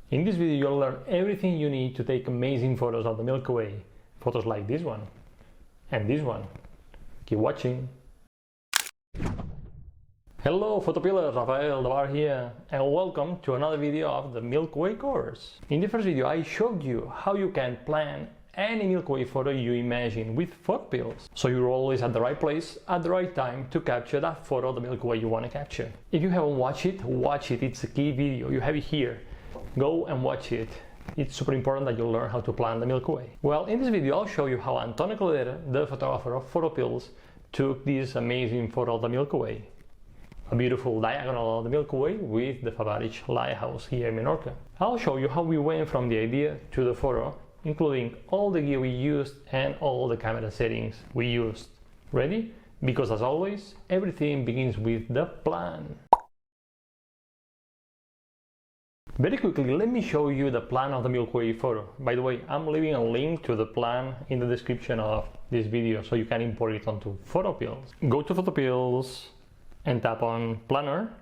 In this video you'll learn everything you need to take amazing photos of the Milky Way. Photos like this one and this one. Keep watching. Hello photopillars, Rafael Davar here, and welcome to another video of the Milky Way course. In the first video I showed you how you can plan any Milky Way photo you imagine with photopills, so you're always at the right place at the right time to capture that photo of the Milky Way you want to capture. If you haven't watched it, watch it. It's a key video. You have it here. Go and watch it. It's super important that you learn how to plan the Milky Way. Well, in this video I'll show you how Antonio Caldera, the photographer of photopills, took this amazing photo of the Milky Way. A beautiful diagonal of the Milky Way with the Favarich lighthouse here in Menorca. I'll show you how we went from the idea to the photo, including all the gear we used and all the camera settings we used. Ready? Because as always, everything begins with the plan. Very quickly, let me show you the plan of the Milky Way photo. By the way, I'm leaving a link to the plan in the description of this video so you can import it onto photopills. Go to photopills and tap on planner,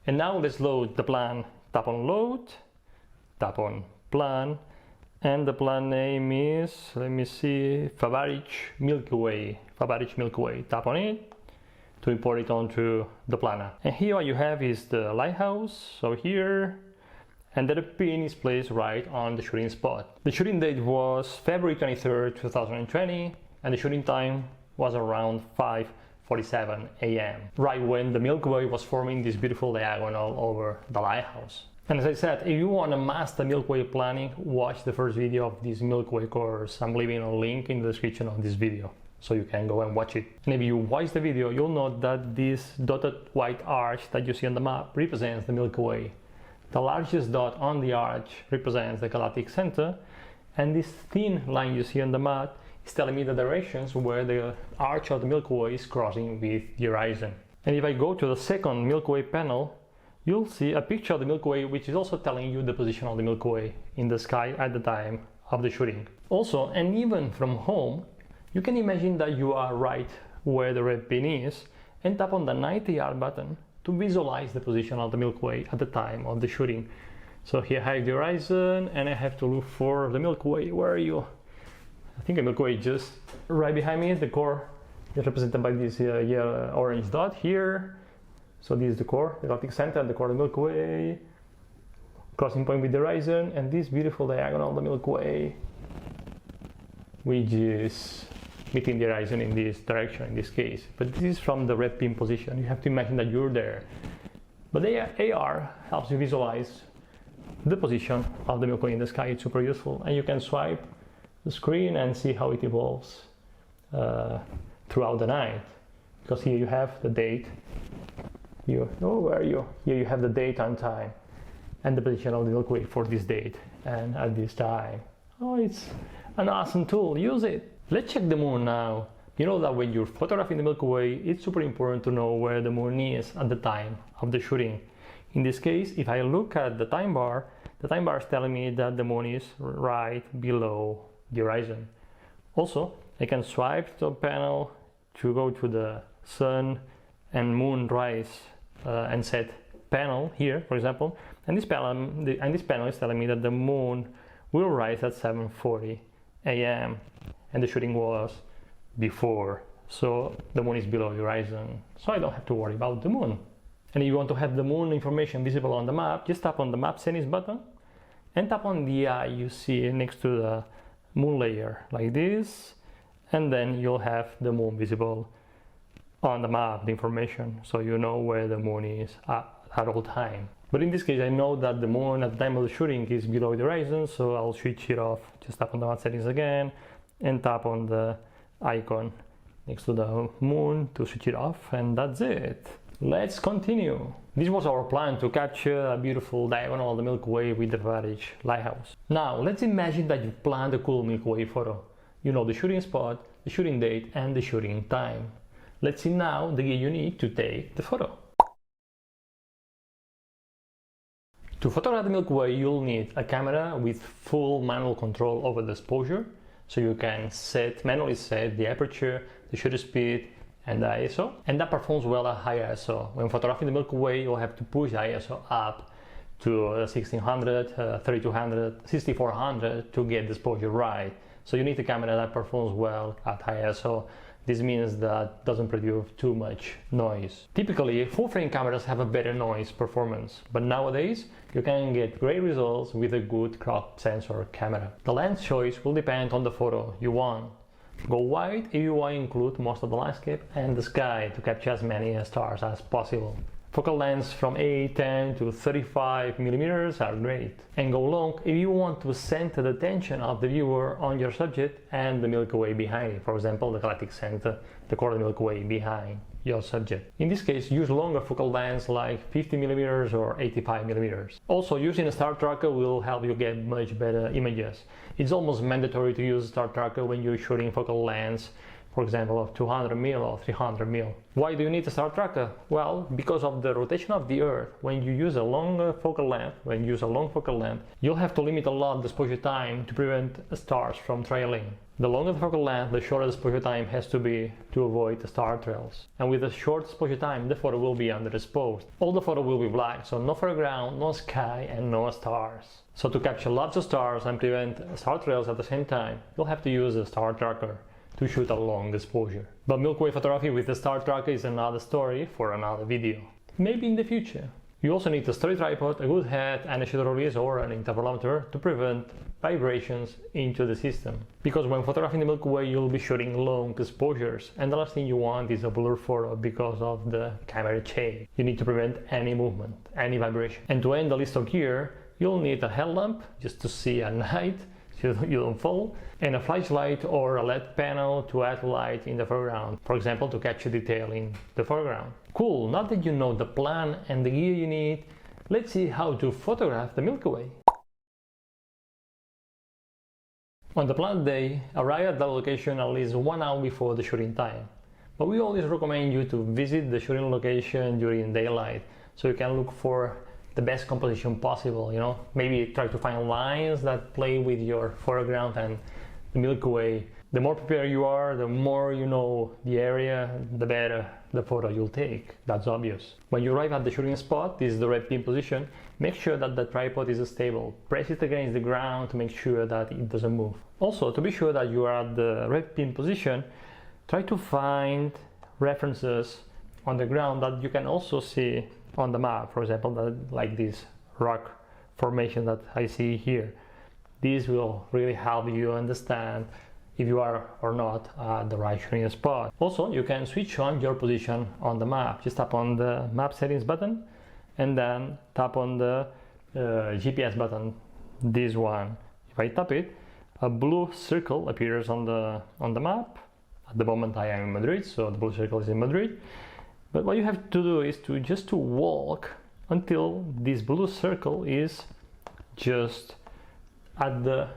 and now let's load the plan. Tap on load, tap on plan, and the plan name is, let me see, Favarich Milky Way. Favarich Milky Way. Tap on it to import it onto the planner. And here what you have is the lighthouse, so here, and the pin is placed right on the shooting spot. The shooting date was February 23rd, 2020, and the shooting time was around 5:47 a.m. right when the Milky Way was forming this beautiful diagonal over the lighthouse. And as I said, if you want to master Milky Way planning, watch the first video of this Milky Way course. I'm leaving a link in the description of this video so you can go and watch it. And if you watch the video, you'll note that this dotted white arch that you see on the map represents the Milky Way. The largest dot on the arch represents the galactic center, and this thin line you see on the map is telling me the directions where the arch of the Milky Way is crossing with the horizon. And if I go to the second Milky Way panel, you'll see a picture of the Milky Way, which is also telling you the position of the Milky Way in the sky at the time of the shooting. Also, and even from home, you can imagine that you are right where the red pin is and tap on the 90-yard button to visualize the position of the Milky Way at the time of the shooting. So here I have the horizon and I have to look for the Milky Way. Where are you? I think the Milky Way just right behind me. The core is represented by this yellow orange dot here. So this is the core, the galactic center, the core of the Milky Way, crossing point with the horizon, and this beautiful diagonal of the Milky Way, which is meeting the horizon in this direction in this case. But this is from the red pin position. You have to imagine that you're there. But the AR helps you visualize the position of the Milky Way in the sky. It's super useful, and you can swipe the screen and see how it evolves throughout the night. Because here you have the date. Where are you? Here you have the date and time and the position of the Milky Way for this date and at this time. Oh, it's an awesome tool. Use it. Let's check the moon now. You know that when you're photographing the Milky Way, it's super important to know where the moon is at the time of the shooting. In this case, if I look at the time bar is telling me that the moon is right below the horizon. Also, I can swipe the panel to go to the sun and moon rise and set panel here, for example, and this panel is telling me that the moon will rise at 7:40 a.m. and the shooting was before, so the moon is below the horizon, so I don't have to worry about the moon. And if you want to have the moon information visible on the map, just tap on the map settings button and tap on the eye you see next to the moon layer like this, and then you'll have the moon visible on the map, the information, so you know where the moon is at all time. But in this case I know that the moon at the time of the shooting is below the horizon, so I'll switch it off. Just tap on the map settings again and tap on the icon next to the moon to switch it off, and that's it. Let's continue. This was our plan to capture a beautiful diagonal of the Milky Way with the Favarich lighthouse. Now let's imagine that you planned a cool Milky Way photo. You know the shooting spot, the shooting date, and the shooting time. Let's see now the gear you need to take the photo. To photograph the Milky Way, you'll need a camera with full manual control over the exposure, so you can manually set the aperture, the shutter speed, and the ISO, and that performs well at high ISO. When photographing the Milky Way, you'll have to push the ISO up to 1600, 3200, 6400 to get the exposure right. So you need a camera that performs well at high ISO. This means that doesn't produce too much noise. Typically, full frame cameras have a better noise performance, but nowadays you can get great results with a good crop sensor camera. The lens choice will depend on the photo you want. Go wide if you want to include most of the landscape and the sky to capture as many stars as possible. Focal lengths from 8, 10 to 35 millimeters are great. And go long if you want to center the attention of the viewer on your subject and the Milky Way behind it. For example, the galactic center, the core of the Milky Way behind your subject. In this case, use longer focal lengths like 50 millimeters or 85 millimeters. Also, using a star tracker will help you get much better images. It's almost mandatory to use a star tracker when you're shooting focal lengths, for example, of 200 mil or 300 mil. Why do you need a star tracker? Well, because of the rotation of the Earth. When you use a long focal length, you'll have to limit a lot the exposure time to prevent stars from trailing. The longer the focal length, the shorter the exposure time has to be to avoid the star trails. And with a short exposure time, the photo will be underexposed. All the photo will be black, so no foreground, no sky, and no stars. So to capture lots of stars and prevent star trails at the same time, you'll have to use a star tracker to shoot a long exposure. But Milky Way photography with the star tracker is another story for another video. Maybe in the future. You also need a sturdy tripod, a good head, and a shutter release or an intervalometer to prevent vibrations into the system. Because when photographing the Milky Way, you'll be shooting long exposures, and the last thing you want is a blur photo because of the camera shake. You need to prevent any movement, any vibration. And to end the list of gear, you'll need a headlamp just to see at night, so you don't fall, and a flashlight or a LED panel to add light in the foreground, for example, to capture detail in the foreground. Cool, now that you know the plan and the gear you need, let's see how to photograph the Milky Way. On the planned day, arrive at the location at least 1 hour before the shooting time. But we always recommend you to visit the shooting location during daylight so you can look for the best composition possible, maybe try to find lines that play with your foreground and the Milky Way. The more prepared you are, the more you know the area, the better the photo you'll take. That's obvious. When you arrive at the shooting spot, this is the red pin position, make sure that the tripod is stable. Press it against the ground to make sure that it doesn't move. Also, to be sure that you are at the red pin position, try to find references on the ground that you can also see on the map. For example, like this rock formation that I see here. This will really help you understand if you are or not at the right shooting spot. Also, you can switch on your position on the map. Just tap on the map settings button and then tap on the GPS button, this one. If I tap it, a blue circle appears on the map. At the moment I am in Madrid, so the blue circle is in Madrid. But what you have to do is to walk until this blue circle is just at the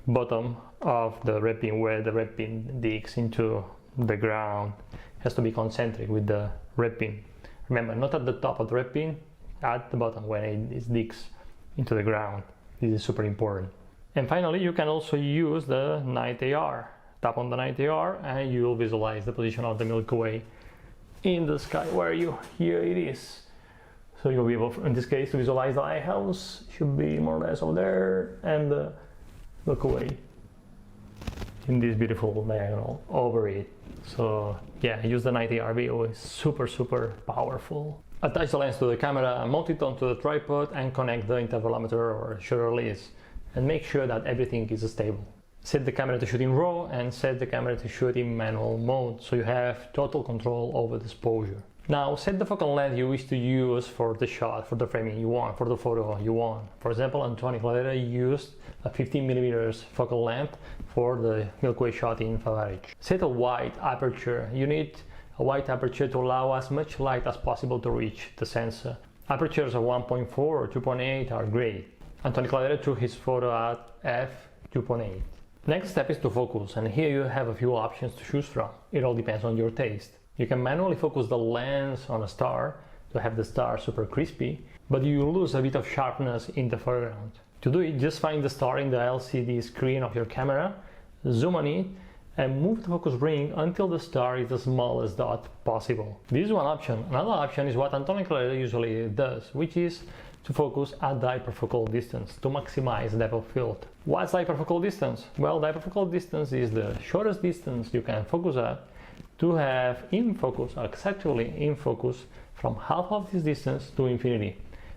bottom of the red pin, where the red pin digs into the ground. It has to be concentric with the red pin. Remember, not at the top of the red pin, at the bottom when it digs into the ground. This is super important. And finally, you can also use the night AR. Tap on the night AR and you will visualize the position of the Milky Way in the sky. Here it is. So you'll be able, in this case, to visualize the lighthouse. Should be more or less over there, and the Milky Way in this beautiful diagonal over it. So yeah, use the night AR view. It's super powerful. Attach the lens to the camera, mount it onto the tripod, and connect the intervalometer or shutter release, and make sure that everything is stable. Set the camera to shoot in RAW and set the camera to shoot in manual mode, so you have total control over the exposure. Now set the focal length you wish to use for the shot, for the framing you want, for the photo you want. For example, Antonio Claudera used a 15mm focal length for the Milky Way shot in Favarich. Set a wide aperture. You need a wide aperture to allow as much light as possible to reach the sensor. Apertures of 1.4 or 2.8 are great. Antonio Claudera took his photo at f2.8. Next step is to focus, and here you have a few options to choose from. It all depends on your taste. You can manually focus the lens on a star to have the star super crispy, but you lose a bit of sharpness in the foreground. To do it, just find the star in the LCD screen of your camera, zoom on it, and move the focus ring until the star is the smallest dot possible. This is one option. Another option is what Antonio Claudera usually does, which is to focus at the hyperfocal distance to maximize depth of field. What's the hyperfocal distance? Well, the hyperfocal distance is the shortest distance you can focus at to have in focus, or exactly in focus, from half of this distance to infinity,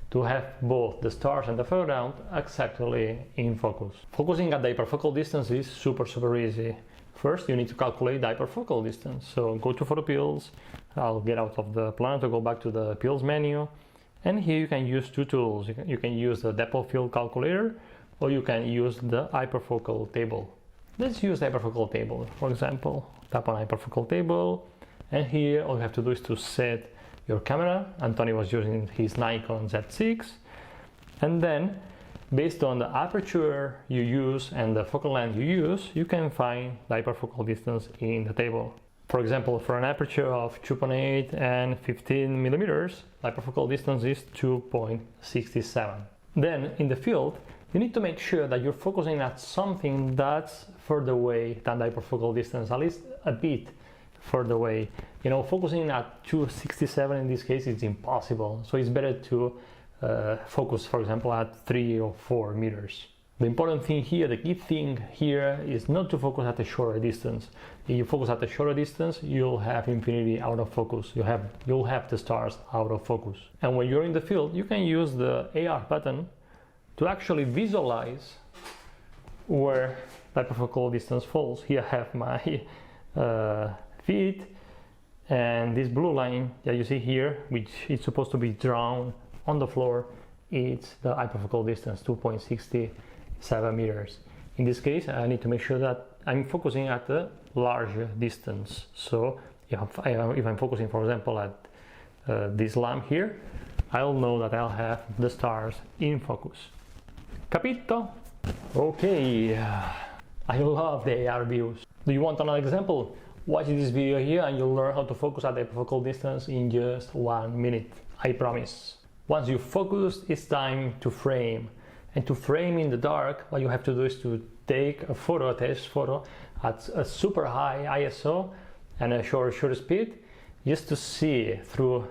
to have both the stars and the foreground exactly in focus. Focusing at the hyperfocal distance is super easy. First, you need to calculate the hyperfocal distance. So go to photo pills. I'll get out of the plan to go back to the pills menu. And here you can use two tools. You can use the depth of field calculator, or you can use the hyperfocal table. Let's use the hyperfocal table, for example. Tap on hyperfocal table, and here all you have to do is to set your camera. Anthony was using his Nikon Z6, and then based on the aperture you use and the focal length you use, you can find the hyperfocal distance in the table. For example, for an aperture of 2.8 and 15 millimeters, the hyperfocal distance is 2.67. Then in the field, you need to make sure that you're focusing at something that's further away than the hyperfocal distance, at least a bit further away. You know, focusing at 2.67 in this case is impossible. So it's better to focus, for example, at 3 or 4 meters. The important thing here, the key thing here, is not to focus at a shorter distance. If you focus at a shorter distance, you'll have infinity out of focus. You'll have the stars out of focus. And when you're in the field, you can use the AR button to actually visualize where the hyperfocal distance falls. Here I have my feet, and this blue line that you see here, which is supposed to be drawn on the floor, it's the hyperfocal distance, 2.67 meters. In this case, I need to make sure that I'm focusing at a larger distance. So if I'm focusing, for example, at this lamp here, I'll know that I'll have the stars in focus. Capito? Okay, I love the AR views. Do you want another example? Watch this video here and you'll learn how to focus at the hyperfocal distance in just 1 minute, I promise. Once you've focused, it's time to frame. And to frame in the dark, what you have to do is to take a photo, a test photo, at a super high ISO and a shutter speed, just to see through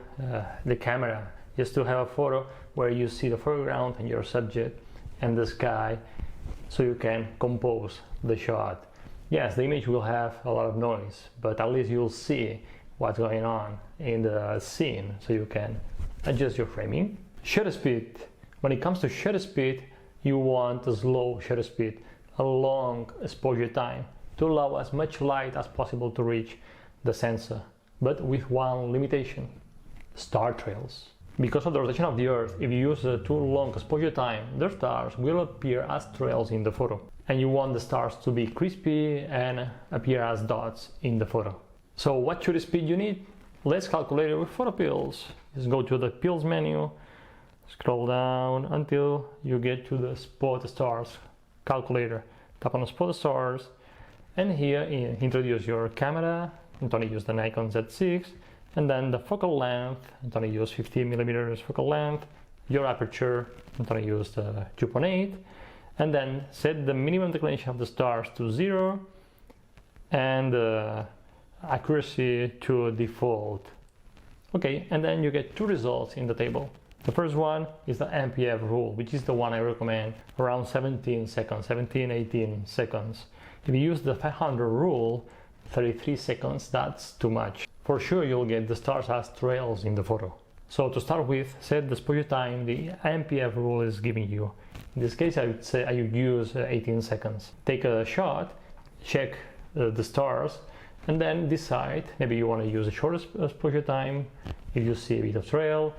the camera, just to have a photo where you see the foreground and your subject and the sky, so you can compose the shot. Yes, the image will have a lot of noise, but at least you'll see what's going on in the scene, so you can adjust your framing. Shutter speed. When it comes to shutter speed, you want a slow shutter speed, a long exposure time, to allow as much light as possible to reach the sensor, but with one limitation: star trails. Because of the rotation of the Earth, if you use a too long exposure time, the stars will appear as trails in the photo. And you want the stars to be crispy and appear as dots in the photo. So what shutter speed you need? Let's calculate it with photo pills. Just go to the pills menu, scroll down until you get to the spot stars calculator. Tap on spot stars, and here introduce your camera. Anthony used the Nikon Z6, and then the focal length. Anthony used 15 millimeters focal length. Your aperture, Anthony used 2.8, and then set the minimum declination of the stars to 0 and accuracy to default. Okay, and then you get two results in the table. The first one is the MPF rule, which is the one I recommend, around 17 seconds, 17-18 seconds. If you use the 500 rule, 33 seconds, that's too much. For sure you'll get the stars as trails in the photo. So to start with, set the exposure time the MPF rule is giving you. In this case, I would say I would use 18 seconds. Take a shot, check the stars, and then decide, maybe you want to use a short exposure time if you see a bit of trail,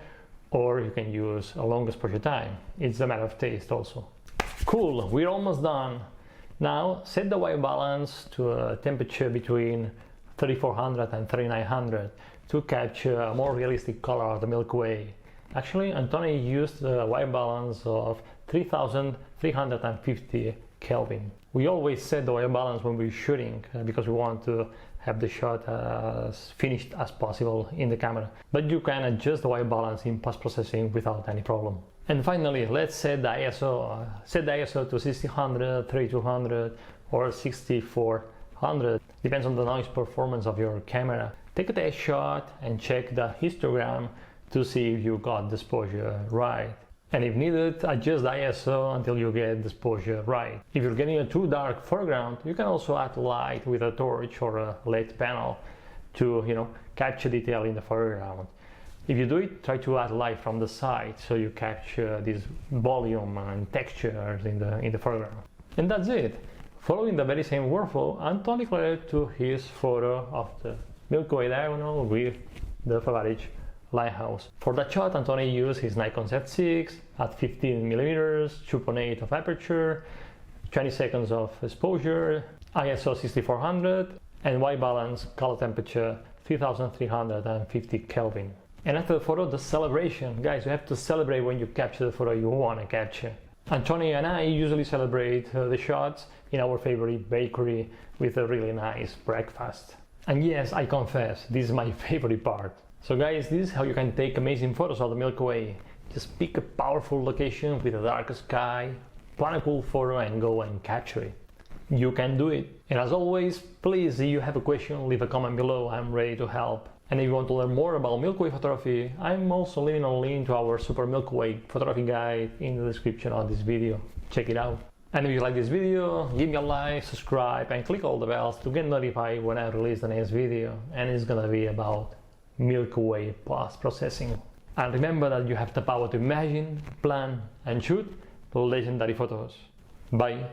or you can use a long exposure time. It's a matter of taste also. Cool, we're almost done. Now set the white balance to a temperature between 3400 and 3900 to capture a more realistic color of the Milky Way. Actually, Anthony used a white balance of 3350 Kelvin. We always set the white balance when we're shooting because we want to have the shot as finished as possible in the camera. But you can adjust the white balance in post-processing without any problem. And finally, let's set the ISO. Set the ISO to 1600, 3200 or 6400. Depends on the noise performance of your camera. Take a test shot and check the histogram to see if you got the exposure right. And if needed, adjust the ISO until you get the exposure right. If you're getting a too dark foreground, you can also add light with a torch or a LED panel to, capture detail in the foreground. If you do it, try to add light from the side so you capture this volume and textures in the foreground. And that's it. Following the very same workflow, Antoni led to his photo of the Milky Way diagonal with the Favarich lighthouse. For that shot, Antoni used his Nikon Z6 at 15mm, 2.8 of aperture, 20 seconds of exposure, ISO 6400, and white balance color temperature 3350 Kelvin. And after the photo, the celebration. Guys, you have to celebrate when you capture the photo you want to capture. Antoni and I usually celebrate the shots in our favorite bakery with a really nice breakfast. And yes, I confess, this is my favorite part. So guys, this is how you can take amazing photos of the Milky Way. Just pick a powerful location with a dark sky, plan a cool photo and go and capture it. You can do it. And as always, please, if you have a question, leave a comment below. I'm ready to help. And if you want to learn more about Milky Way photography, I'm also leaving a link to our Super Milky Way photography guide in the description of this video. Check it out. And if you like this video, give me a like, subscribe, and click all the bells to get notified when I release the next video. And it's gonna be about Milky Way post-processing. And remember that you have the power to imagine, plan, and shoot legendary photos. Bye.